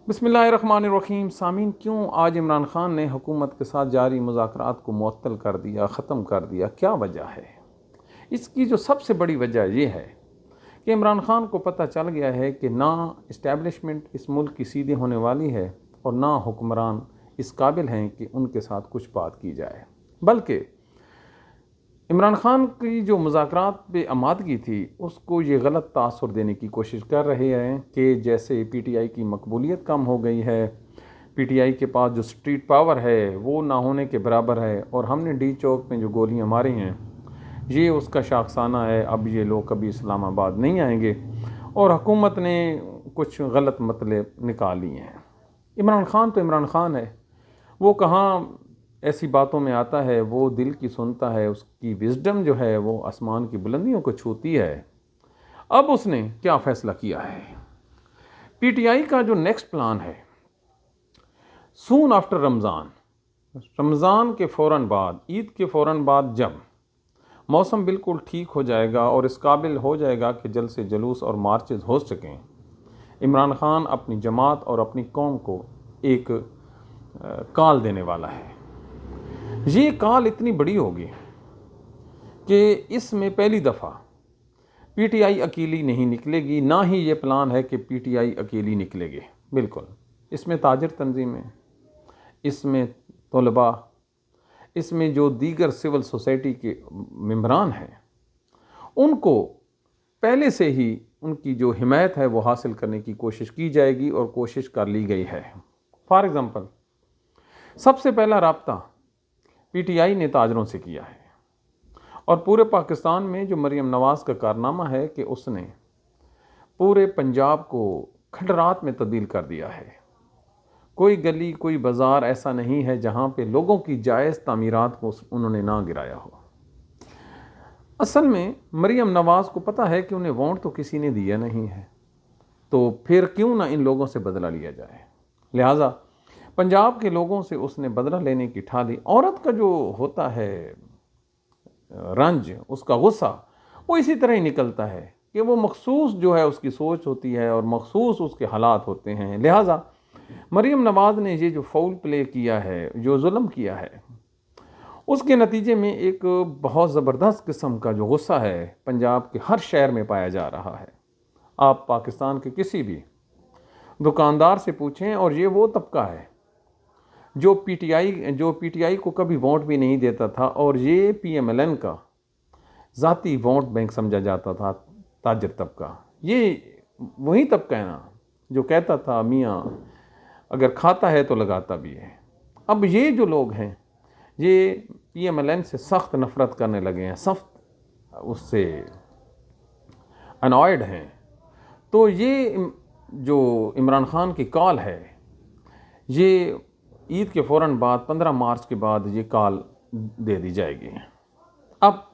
बिस्मिल्लाहिर्रहमानिर्रहीम। सामीन, क्यों आज इमरान ख़ान ने हुकूमत के साथ जारी मुज़ाकरात को मुअत्तल कर दिया, ख़त्म कर दिया? क्या वजह है इसकी? जो सबसे बड़ी वजह यह है कि इमरान ख़ान को पता चल गया है कि ना इस्टेब्लिशमेंट इस मुल्क की सीधी होने वाली है और ना हुक्मरान इस काबिल हैं कि उनके साथ कुछ बात की जाए। बल्कि इमरान ख़ान की जो मुज़ाकरात पे आमादगी थी उसको ये गलत तासुर देने की कोशिश कर रहे हैं कि जैसे पीटीआई की मकबूलियत कम हो गई है, पीटीआई के पास जो स्ट्रीट पावर है वो ना होने के बराबर है, और हमने डी चौक में जो गोलियां मारी हैं ये उसका शाखसाना है। अब ये लोग कभी इस्लामाबाद नहीं आएंगे और हुकूमत ने कुछ गलत मतलब निकाल लिए हैं। इमरान ख़ान तो इमरान ख़ान है, वो कहाँ ऐसी बातों में आता है, वो दिल की सुनता है, उसकी विजडम जो है वो आसमान की बुलंदियों को छूती है। अब उसने क्या फ़ैसला किया है? पीटीआई का जो नेक्स्ट प्लान है, सून आफ्टर रमज़ान, रमज़ान के फ़ौरन बाद, ईद के फ़ौरन बाद, जब मौसम बिल्कुल ठीक हो जाएगा और इस काबिल हो जाएगा कि जल्द से जुलूस और मार्चेज़ हो सकें, इमरान ख़ान अपनी जमात और अपनी कौम को एक कॉल देने वाला है। ये कॉल इतनी बड़ी होगी कि इसमें पहली दफ़ा पीटीआई अकेली नहीं निकलेगी, ना ही ये प्लान है कि पीटीआई अकेली निकलेगी। बिल्कुल, इसमें ताजिर तंजीमें, इसमें तलबा, इसमें जो दीगर सिविल सोसाइटी के मेंबरान हैं, उनको पहले से ही उनकी जो हिमायत है वो हासिल करने की कोशिश की जाएगी और कोशिश कर ली गई है। फॉर एग्ज़ाम्पल, सबसे पहला राब्ता पीटीआई ने ताजरों से किया है, और पूरे पाकिस्तान में जो मरीम नवाज़ का कारनामा है कि उसने पूरे पंजाब को खंडरात में तब्दील कर दिया है। कोई गली, कोई बाज़ार ऐसा नहीं है जहाँ पे लोगों की जायज़ तामीरात को उन्होंने ना गिराया हो। असल में मरीम नवाज़ को पता है कि उन्हें वोट तो किसी ने दिया नहीं है, तो फिर क्यों ना इन लोगों से बदला लिया जाए। लिहाजा पंजाब के लोगों से उसने बदला लेने की ठानी। औरत का जो होता है रंज, उसका गुस्सा, वो इसी तरह ही निकलता है कि वो मखसूस जो है उसकी सोच होती है और मखसूस उसके हालात होते हैं। लिहाजा मरीम नवाज़ ने ये जो फाउल प्ले किया है, जो जुल्म किया है, उसके नतीजे में एक बहुत ज़बरदस्त किस्म का जो गुस्सा है पंजाब के हर शहर में पाया जा रहा है। आप पाकिस्तान के किसी भी दुकानदार से पूछें, और ये वो तबका है जो पीटीआई को कभी वोट भी नहीं देता था, और ये पीएमएलएन का ज़ाती वोट बैंक समझा जाता था, ताजिर तबका। ये वही तबका है ना जो कहता था मियाँ अगर खाता है तो लगाता भी है। अब ये जो लोग हैं ये पीएमएलएन से सख्त नफ़रत करने लगे हैं, सख्त उससे अनॉयड हैं। तो ये जो इमरान ख़ान की कॉल है, ये ईद के फ़ौरन बाद 15 मार्च के बाद ये कॉल दे दी जाएगी। अब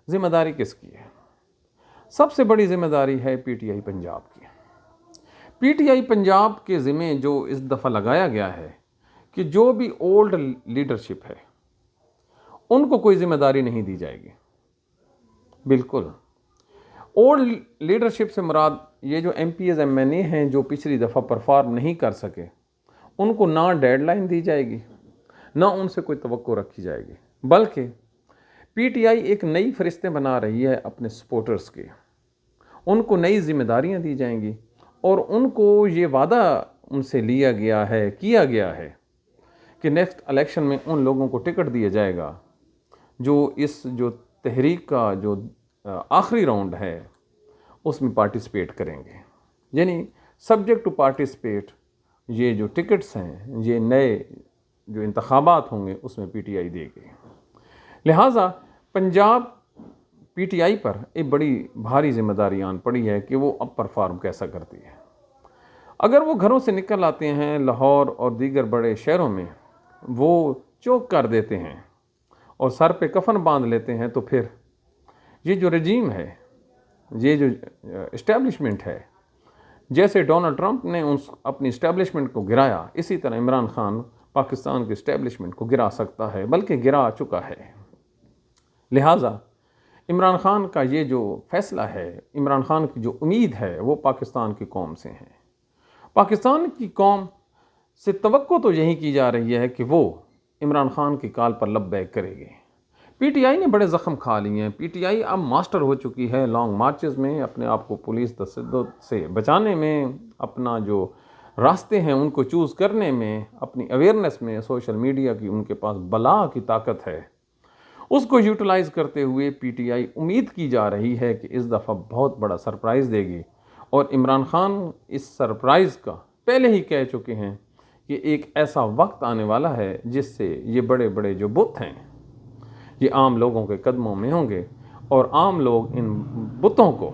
ज़िम्मेदारी किसकी है? सबसे बड़ी ज़िम्मेदारी है पीटीआई पंजाब की। पीटीआई पंजाब के ज़िम्मे जो इस दफ़ा लगाया गया है कि जो भी ओल्ड लीडरशिप है उनको कोई ज़िम्मेदारी नहीं दी जाएगी। बिल्कुल, ओल्ड लीडरशिप से मुराद ये जो एमपीएस एमएनए हैं जो पिछली दफ़ा परफॉर्म नहीं कर सके, उनको ना डेडलाइन दी जाएगी, ना उनसे कोई तवक्को रखी जाएगी, बल्कि पीटीआई एक नई फरिश्ते बना रही है अपने सपोर्टर्स के। उनको नई जिम्मेदारियां दी जाएंगी और उनको ये वादा उनसे किया गया है कि नेक्स्ट इलेक्शन में उन लोगों को टिकट दिया जाएगा जो इस जो तहरीक का जो आखिरी राउंड है उसमें पार्टिसिपेट करेंगे। यानी सब्जेक्ट टू पार्टिसिपेट, ये जो टिकट्स हैं, ये नए जो इंतखाबात होंगे उसमें पीटीआई देगी। लिहाजा पंजाब पीटीआई पर एक बड़ी भारी जिम्मेदारी आन पड़ी है कि वो अब परफॉर्म कैसा करती है। अगर वो घरों से निकल आते हैं लाहौर और दीगर बड़े शहरों में, वो चौक कर देते हैं और सर पे कफन बांध लेते हैं, तो फिर ये जो रजीम है, ये जो इस्टेब्लिशमेंट है, जैसे डोनाल्ड ट्रंप ने उस अपनी इस्टेब्लिशमेंट को गिराया, इसी तरह इमरान ख़ान पाकिस्तान के इस्टेब्लिशमेंट को गिरा सकता है, बल्कि गिरा चुका है। लिहाजा इमरान ख़ान का ये जो फ़ैसला है, इमरान ख़ान की जो उम्मीद है वो पाकिस्तान की कौम से है। पाकिस्तान की कौम से तवक्को तो यही की जा रही है कि वो इमरान खान की कॉल पर लब्बैक करेगी। पीटीआई ने बड़े ज़ख्म खा लिए हैं। पीटीआई अब मास्टर हो चुकी है लॉन्ग मार्चेस में, अपने आप को पुलिस तशद्दुद से बचाने में, अपना जो रास्ते हैं उनको चूज़ करने में, अपनी अवेयरनेस में। सोशल मीडिया की उनके पास बला की ताकत है, उसको यूटिलाइज़ करते हुए पीटीआई उम्मीद की जा रही है कि इस दफ़ा बहुत बड़ा सरप्राइज़ देगी। और इमरान खान इस सरप्राइज़ का पहले ही कह चुके हैं कि एक ऐसा वक्त आने वाला है जिससे ये बड़े बड़े जो बुत हैं ये आम लोगों के कदमों में होंगे और आम लोग इन बुतों को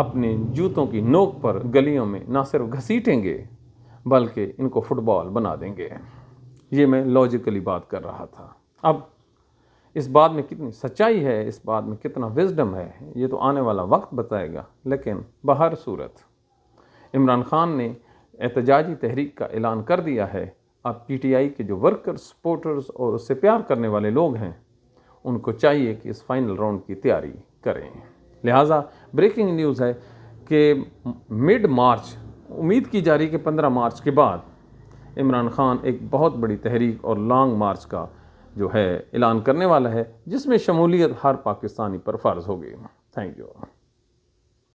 अपने जूतों की नोक पर गलियों में ना सिर्फ घसीटेंगे बल्कि इनको फुटबॉल बना देंगे। ये मैं लॉजिकली बात कर रहा था। अब इस बात में कितनी सच्चाई है, इस बात में कितना विजडम है, ये तो आने वाला वक्त बताएगा। लेकिन बहर सूरत इमरान खान ने एहतजाजी तहरीक का ऐलान कर दिया है। अब पीटीआई के जो वर्कर्स, सपोर्टर्स और उससे प्यार करने वाले लोग हैं उनको चाहिए कि इस फाइनल राउंड की तैयारी करें। लिहाजा ब्रेकिंग न्यूज़ है कि मिड मार्च उम्मीद की जा रही कि 15 मार्च के बाद इमरान खान एक बहुत बड़ी तहरीक और लॉन्ग मार्च का जो है ऐलान करने वाला है, जिसमें शमूलियत हर पाकिस्तानी पर फ़र्ज़ होगी। Thank you.